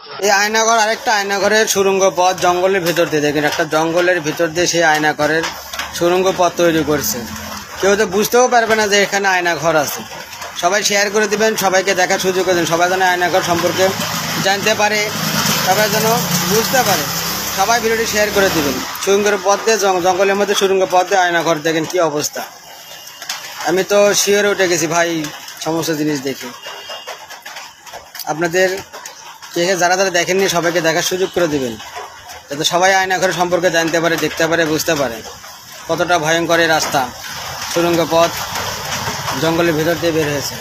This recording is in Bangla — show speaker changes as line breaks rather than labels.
এই আয়নাঘর আরেকটা আয়নাঘরের সুড়ঙ্গ পথ জঙ্গলের ভিতর দিয়ে, দেখেন একটা জঙ্গলের ভিতর দিয়ে সেই আয়নাঘরের সুড়ঙ্গ পথ তৈরি করছে। কেউ তো বুঝতেও পারবে না যে এখানে আয়নাঘর আছে। সবাই শেয়ার করে দিবেন, সবাইকে দেখার সুযোগ করে দেন, সবাই যেন আয়নাঘর সম্পর্কে জানতে পারে, সবাই যেন বুঝতে পারে। সবাই ভিডিওটি শেয়ার করে দিবেন। সুড়ঙ্গের পথ দিয়ে জঙ্গলের মধ্যে সুড়ঙ্গ পথ দিয়ে আয়নাঘর, দেখেন কি অবস্থা। আমি তো শিওরে উঠে গেছি ভাই সমস্ত জিনিস দেখে। আপনাদের কে যারা যারা দেখেননি সবাইকে দেখার সুযোগ করে দিবেন, যাতে সবাই আয়নাঘর সম্পর্কে জানতে পারে, দেখতে পারে, বুঝতে পারে কতটা ভয়ঙ্কর এই রাস্তা। সুড়ঙ্গ পথ জঙ্গলের ভেতর দিয়ে বের হয়েছে।